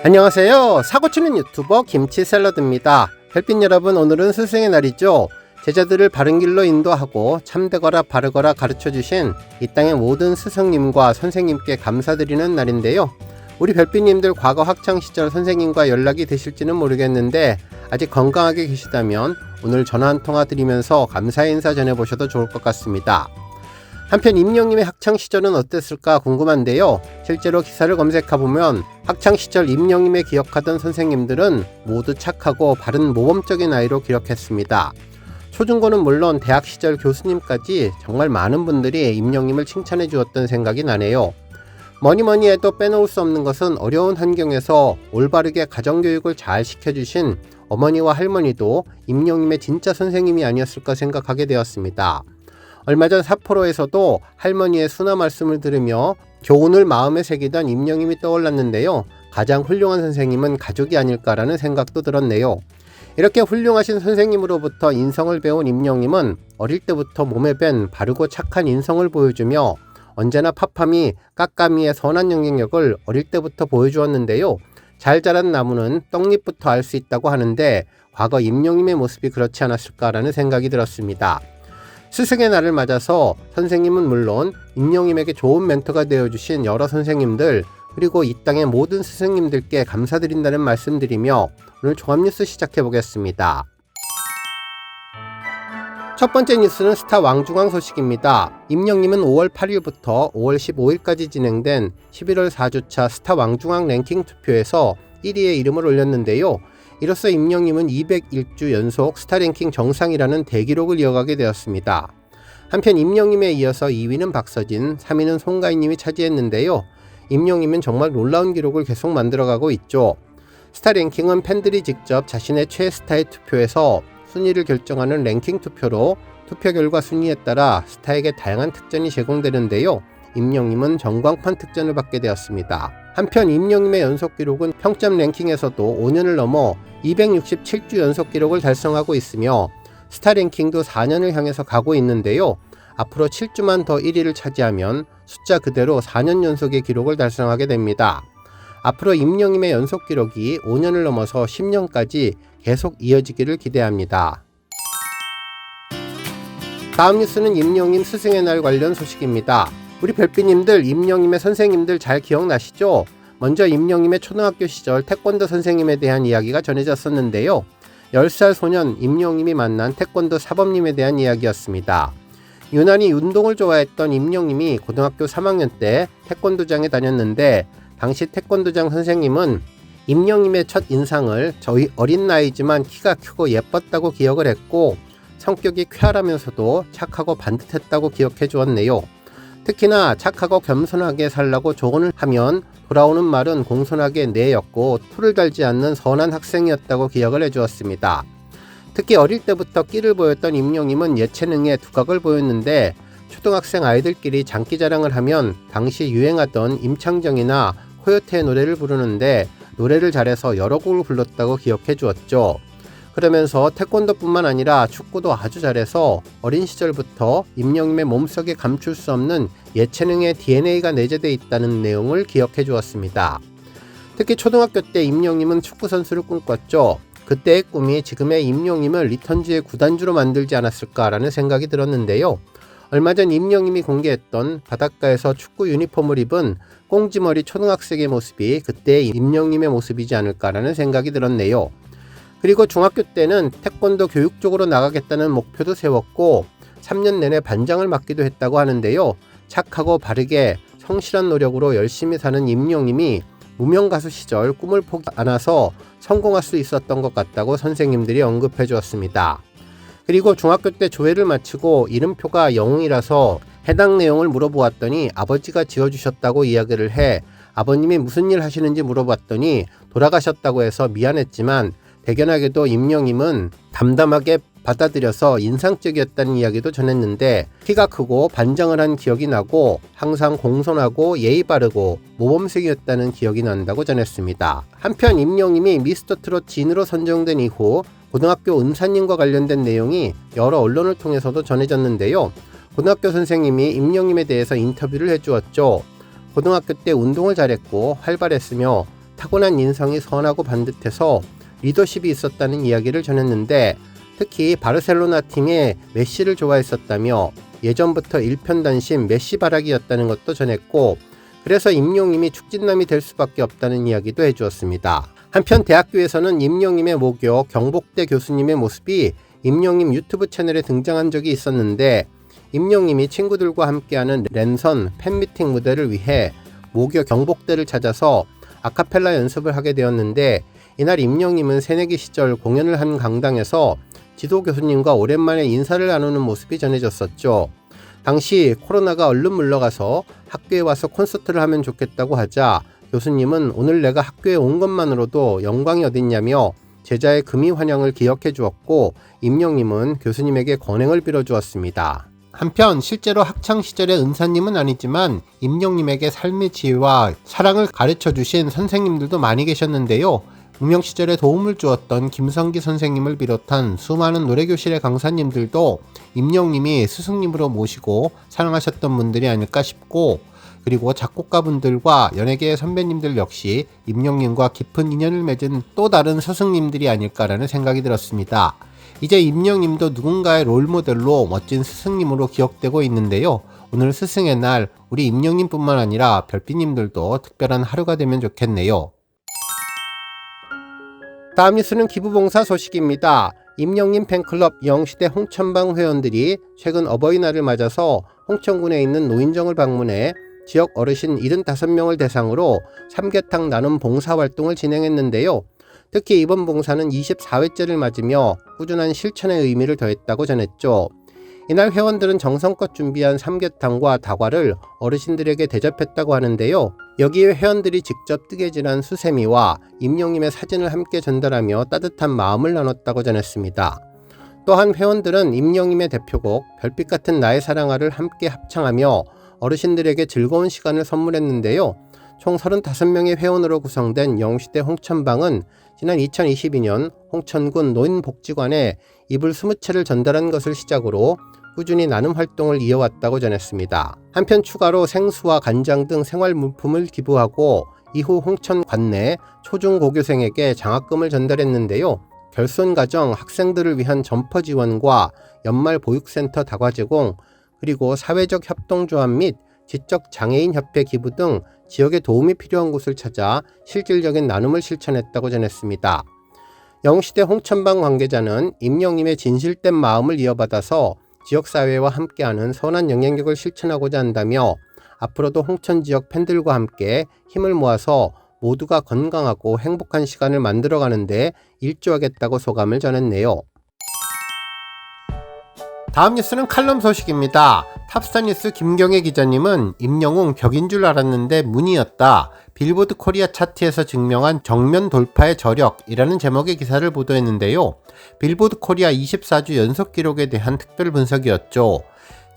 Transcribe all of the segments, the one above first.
안녕하세요. 사고치는 유튜버 김치샐러드입니다. 별빛 여러분, 오늘은 스승의 날이죠. 제자들을 바른 길로 인도하고 참되거라 바르거라 가르쳐주신 이 땅의 모든 스승님과 선생님께 감사드리는 날인데요. 우리 별빛님들 과거 학창시절 선생님과 연락이 되실지는 모르겠는데 아직 건강하게 계시다면 오늘 전화 한 통화 드리면서 감사의 인사 전해보셔도 좋을 것 같습니다. 한편 임영님의 학창시절은 어땠을까 궁금한데요. 실제로 기사를 검색해보면 학창시절 임영님의 기억하던 선생님들은 모두 착하고 바른 모범적인 아이로 기록했습니다. 초중고는 물론 대학 시절 교수님까지 정말 많은 분들이 임영님을 칭찬해 주었던 생각이 나네요. 뭐니뭐니 해도 빼놓을 수 없는 것은 어려운 환경에서 올바르게 가정교육을 잘 시켜주신 어머니와 할머니도 임영님의 진짜 선생님이 아니었을까 생각하게 되었습니다. 얼마 전 사포로에서도 할머니의 순화 말씀을 들으며 교훈을 마음에 새기던 임영님이 떠올랐는데요. 가장 훌륭한 선생님은 가족이 아닐까라는 생각도 들었네요. 이렇게 훌륭하신 선생님으로부터 인성을 배운 임영님은 어릴 때부터 몸에 밴 바르고 착한 인성을 보여주며 언제나 팝함이 깎아미의 선한 영향력을 어릴 때부터 보여주었는데요. 잘 자란 나무는 떡잎부터 알 수 있다고 하는데 과거 임영님의 모습이 그렇지 않았을까라는 생각이 들었습니다. 스승의 날을 맞아서 선생님은 물론 임영님에게 좋은 멘토가 되어주신 여러 선생님들 그리고 이 땅의 모든 스승님들께 감사드린다는 말씀드리며 오늘 종합뉴스 시작해보겠습니다. 첫 번째 뉴스는 스타 왕중왕 소식입니다. 임영님은 5월 8일부터 5월 15일까지 진행된 11월 4주차 스타 왕중왕 랭킹 투표에서 1위에 이름을 올렸는데요. 이로써 임영님은 201주 연속 스타랭킹 정상이라는 대기록을 이어가게 되었습니다. 한편 임영님에 이어서 2위는 박서진, 3위는 송가인님이 차지했는데요. 임영님은 정말 놀라운 기록을 계속 만들어가고 있죠. 스타랭킹은 팬들이 직접 자신의 최애스타에 투표해서 순위를 결정하는 랭킹 투표로 투표 결과 순위에 따라 스타에게 다양한 특전이 제공되는데요. 임영님은 전광판 특전을 받게 되었습니다. 한편 임영님의 연속 기록은 평점 랭킹에서도 5년을 넘어 267주 연속 기록을 달성하고 있으며 스타 랭킹도 4년을 향해서 가고 있는데요. 앞으로 7주만 더 1위를 차지하면 숫자 그대로 4년 연속의 기록을 달성하게 됩니다. 앞으로 임영님의 연속 기록이 5년을 넘어서 10년까지 계속 이어지기를 기대합니다. 다음 뉴스는 임영님 스승의 날 관련 소식입니다. 우리 별빛님들 임영님의 선생님들 잘 기억나시죠? 먼저 임영님의 초등학교 시절 태권도 선생님에 대한 이야기가 전해졌었는데요. 10살 소년 임영님이 만난 태권도 사범님에 대한 이야기였습니다. 유난히 운동을 좋아했던 임영님이 고등학교 3학년 때 태권도장에 다녔는데 당시 태권도장 선생님은 임영님의 첫 인상을 저희 어린 나이지만 키가 크고 예뻤다고 기억을 했고 성격이 쾌활하면서도 착하고 반듯했다고 기억해 주었네요. 특히나 착하고 겸손하게 살라고 조언을 하면 돌아오는 말은 공손하게 네였고 투를 달지 않는 선한 학생이었다고 기억을 해주었습니다. 특히 어릴 때부터 끼를 보였던 임영님은 예체능에 두각을 보였는데 초등학생 아이들끼리 장기자랑을 하면 당시 유행하던 임창정이나 코요태의 노래를 부르는데 노래를 잘해서 여러 곡을 불렀다고 기억해 주었죠. 그러면서 태권도뿐만 아니라 축구도 아주 잘해서 어린 시절부터 임영님의 몸속에 감출 수 없는 예체능의 DNA가 내재되어 있다는 내용을 기억해 주었습니다. 특히 초등학교 때 임영님은 축구선수를 꿈꿨죠. 그때의 꿈이 지금의 임영님을 리턴즈의 구단주로 만들지 않았을까라는 생각이 들었는데요. 얼마 전 임영님이 공개했던 바닷가에서 축구 유니폼을 입은 꽁지머리 초등학생의 모습이 그때의 임영님의 모습이지 않을까라는 생각이 들었네요. 그리고 중학교 때는 태권도 교육 쪽으로 나가겠다는 목표도 세웠고 3년 내내 반장을 맡기도 했다고 하는데요. 착하고 바르게 성실한 노력으로 열심히 사는 임영님이 무명 가수 시절 꿈을 포기 안 해서 성공할 수 있었던 것 같다고 선생님들이 언급해 주었습니다. 그리고 중학교 때 조회를 마치고 이름표가 영웅이라서 해당 내용을 물어보았더니 아버지가 지어주셨다고 이야기를 해 아버님이 무슨 일 하시는지 물어봤더니 돌아가셨다고 해서 미안했지만 대견하게도 임영님은 담담하게 받아들여서 인상적이었다는 이야기도 전했는데 키가 크고 반장을 한 기억이 나고 항상 공손하고 예의 바르고 모범생이었다는 기억이 난다고 전했습니다. 한편 임영님이 미스터트롯 진으로 선정된 이후 고등학교 은사님과 관련된 내용이 여러 언론을 통해서도 전해졌는데요. 고등학교 선생님이 임영님에 대해서 인터뷰를 해주었죠. 고등학교 때 운동을 잘했고 활발했으며 타고난 인성이 선하고 반듯해서 리더십이 있었다는 이야기를 전했는데, 특히 바르셀로나 팀에 메시를 좋아했었다며 예전부터 일편단심 메시 바라기였다는 것도 전했고, 그래서 임영임이 축진남이 될 수밖에 없다는 이야기도 해주었습니다. 한편 대학교에서는 임영임의 모교 경복대 교수님의 모습이 임영임 유튜브 채널에 등장한 적이 있었는데, 임영임이 친구들과 함께하는 랜선 팬미팅 무대를 위해 모교 경복대를 찾아서 아카펠라 연습을 하게 되었는데, 이날 임영임은 새내기 시절 공연을 한 강당에서 지도 교수님과 오랜만에 인사를 나누는 모습이 전해졌었죠. 당시 코로나가 얼른 물러가서 학교에 와서 콘서트를 하면 좋겠다고 하자 교수님은 오늘 내가 학교에 온 것만으로도 영광이 어딨냐며 제자의 금이 환영을 기억해 주었고, 임영임은 교수님에게 권행을 빌어 주었습니다. 한편 실제로 학창시절의 은사님은 아니지만 임영임에게 삶의 지혜와 사랑을 가르쳐 주신 선생님들도 많이 계셨는데요. 무명시절에 도움을 주었던 김성기 선생님을 비롯한 수많은 노래교실의 강사님들도 임영님이 스승님으로 모시고 사랑하셨던 분들이 아닐까 싶고, 그리고 작곡가분들과 연예계의 선배님들 역시 임영님과 깊은 인연을 맺은 또 다른 스승님들이 아닐까라는 생각이 들었습니다. 이제 임영님도 누군가의 롤모델로 멋진 스승님으로 기억되고 있는데요. 오늘 스승의 날 우리 임영님뿐만 아니라 별빛님들도 특별한 하루가 되면 좋겠네요. 다음 뉴스는 기부봉사 소식입니다. 임영님 팬클럽 영시대 홍천방 회원들이 최근 어버이날을 맞아서 홍천군에 있는 노인정을 방문해 지역 어르신 75명을 대상으로 삼계탕 나눔 봉사활동을 진행했는데요. 특히 이번 봉사는 24회째를 맞으며 꾸준한 실천의 의미를 더했다고 전했죠. 이날 회원들은 정성껏 준비한 삼계탕과 다과를 어르신들에게 대접했다고 하는데요. 여기에 회원들이 직접 뜨개질한 수세미와 임영님의 사진을 함께 전달하며 따뜻한 마음을 나눴다고 전했습니다. 또한 회원들은 임영님의 대표곡 별빛 같은 나의 사랑아를 함께 합창하며 어르신들에게 즐거운 시간을 선물했는데요. 총 35명의 회원으로 구성된 영시대 홍천방은 지난 2022년 홍천군 노인복지관에 이불 20채를 전달한 것을 시작으로 꾸준히 나눔 활동을 이어왔다고 전했습니다. 한편 추가로 생수와 간장 등 생활물품을 기부하고 이후 홍천 관내 초중고교생에게 장학금을 전달했는데요. 결손가정 학생들을 위한 점퍼 지원과 연말 보육센터 다과 제공, 그리고 사회적 협동조합 및 지적장애인협회 기부 등 지역에 도움이 필요한 곳을 찾아 실질적인 나눔을 실천했다고 전했습니다. 영시대 홍천방 관계자는 임영님의 진실된 마음을 이어받아서 지역사회와 함께하는 선한 영향력을 실천하고자 한다며 앞으로도 홍천 지역 팬들과 함께 힘을 모아서 모두가 건강하고 행복한 시간을 만들어가는데 일조하겠다고 소감을 전했네요. 다음 뉴스는 칼럼 소식입니다. 탑스타뉴스 김경애 기자님은 임영웅 벽인 줄 알았는데 문이었다. 빌보드 코리아 차트에서 증명한 정면 돌파의 저력이라는 제목의 기사를 보도했는데요. 빌보드 코리아 24주 연속 기록에 대한 특별 분석이었죠.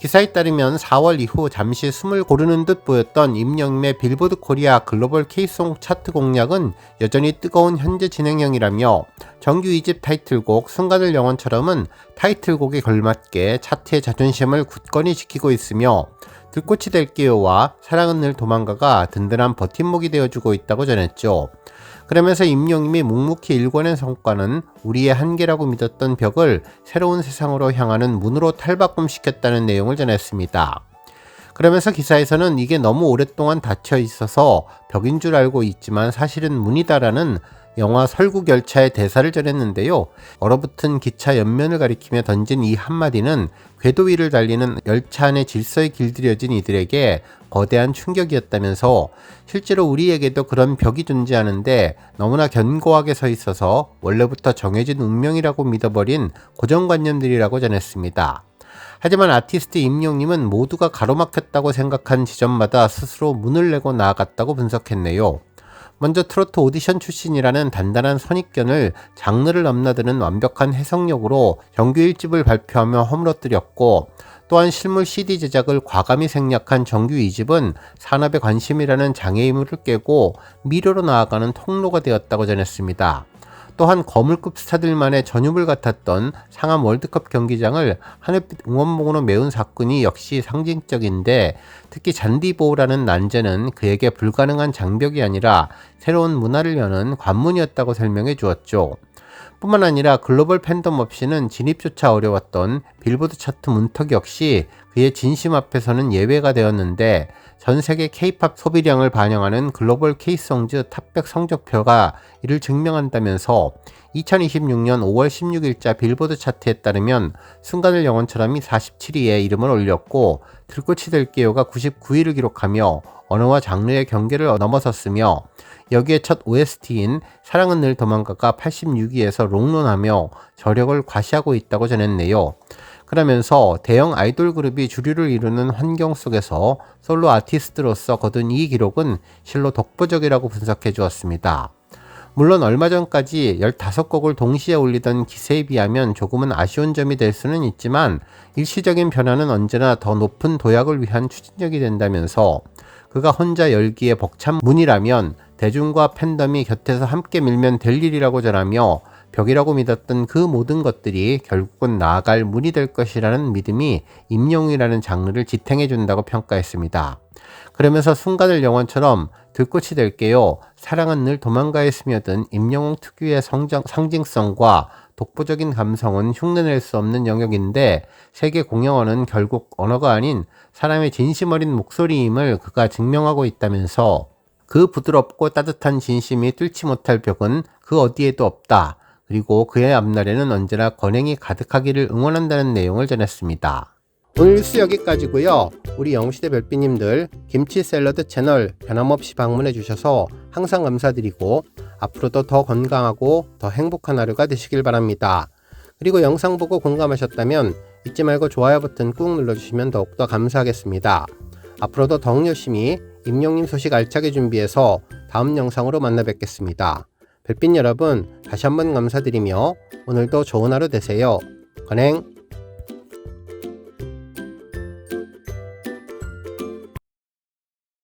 기사에 따르면 4월 이후 잠시 숨을 고르는 듯 보였던 임영임의 빌보드 코리아 글로벌 K송 차트 공략은 여전히 뜨거운 현재 진행형이라며 정규 2집 타이틀곡 순간을 영원처럼은 타이틀곡에 걸맞게 차트의 자존심을 굳건히 지키고 있으며 들꽃이 될게요와 사랑은 늘 도망가가 든든한 버팀목이 되어주고 있다고 전했죠. 그러면서 임영임이 묵묵히 일궈낸 성과는 우리의 한계라고 믿었던 벽을 새로운 세상으로 향하는 문으로 탈바꿈시켰다는 내용을 전했습니다. 그러면서 기사에서는 이게 너무 오랫동안 닫혀 있어서 벽인 줄 알고 있지만 사실은 문이다라는 영화 설국열차의 대사를 전했는데요. 얼어붙은 기차 옆면을 가리키며 던진 이 한마디는 궤도 위를 달리는 열차 안의 질서에 길들여진 이들에게 거대한 충격이었다면서 실제로 우리에게도 그런 벽이 존재하는데 너무나 견고하게 서 있어서 원래부터 정해진 운명이라고 믿어버린 고정관념들이라고 전했습니다. 하지만 아티스트 임영님은 모두가 가로막혔다고 생각한 지점마다 스스로 문을 내고 나아갔다고 분석했네요. 먼저 트로트 오디션 출신이라는 단단한 선입견을 장르를 넘나드는 완벽한 해석력으로 정규 1집을 발표하며 허물어뜨렸고, 또한 실물 CD 제작을 과감히 생략한 정규 2집은 산업의 관심이라는 장애물을 깨고 미래로 나아가는 통로가 되었다고 전했습니다. 또한 거물급 스타들만의 전유물 같았던 상암 월드컵 경기장을 하늘빛 응원봉으로 메운 사건이 역시 상징적인데, 특히 잔디보호라는 난제는 그에게 불가능한 장벽이 아니라 새로운 문화를 여는 관문이었다고 설명해 주었죠. 뿐만 아니라 글로벌 팬덤 없이는 진입조차 어려웠던 빌보드 차트 문턱 역시 그의 진심 앞에서는 예외가 되었는데, 전 세계 K-팝 소비량을 반영하는 글로벌 K-송즈 탑100 성적표가 이를 증명한다면서 2026년 5월 16일자 빌보드 차트에 따르면 순간의 영혼처럼이 47위에 이름을 올렸고, 들꽃이 될게요가 99위를 기록하며 언어와 장르의 경계를 넘어섰으며, 여기에 첫 OST인 사랑은 늘 도망가가 86위에서 롱런하며 저력을 과시하고 있다고 전했네요. 그러면서 대형 아이돌 그룹이 주류를 이루는 환경 속에서 솔로 아티스트로서 거둔 이 기록은 실로 독보적이라고 분석해 주었습니다. 물론 얼마 전까지 15곡을 동시에 올리던 기세에 비하면 조금은 아쉬운 점이 될 수는 있지만, 일시적인 변화는 언제나 더 높은 도약을 위한 추진력이 된다면서, 그가 혼자 열기에 벅찬 문이라면 대중과 팬덤이 곁에서 함께 밀면 될 일이라고 전하며, 벽이라고 믿었던 그 모든 것들이 결국은 나아갈 문이 될 것이라는 믿음이 임영웅이라는 장르를 지탱해 준다고 평가했습니다. 그러면서 순간을 영원처럼, 들꽃이 될게요, 사랑은 늘 도망가에 스며든 임영웅 특유의 상징성과 독보적인 감성은 흉내낼 수 없는 영역인데, 세계 공용어는 결국 언어가 아닌 사람의 진심 어린 목소리임을 그가 증명하고 있다면서, 그 부드럽고 따뜻한 진심이 뚫지 못할 벽은 그 어디에도 없다. 그리고 그의 앞날에는 언제나 권행이 가득하기를 응원한다는 내용을 전했습니다. 오늘 뉴스 여기까지고요. 우리 영웅시대 별빛님들 김치 샐러드 채널 변함없이 방문해 주셔서 항상 감사드리고, 앞으로도 더 건강하고 더 행복한 하루가 되시길 바랍니다. 그리고 영상 보고 공감하셨다면 잊지 말고 좋아요 버튼 꾹 눌러주시면 더욱더 감사하겠습니다. 앞으로도 더욱 열심히 임영웅님 소식 알차게 준비해서 다음 영상으로 만나 뵙겠습니다. 별빛 여러분, 다시 한번 감사드리며 오늘도 좋은 하루 되세요. 건행.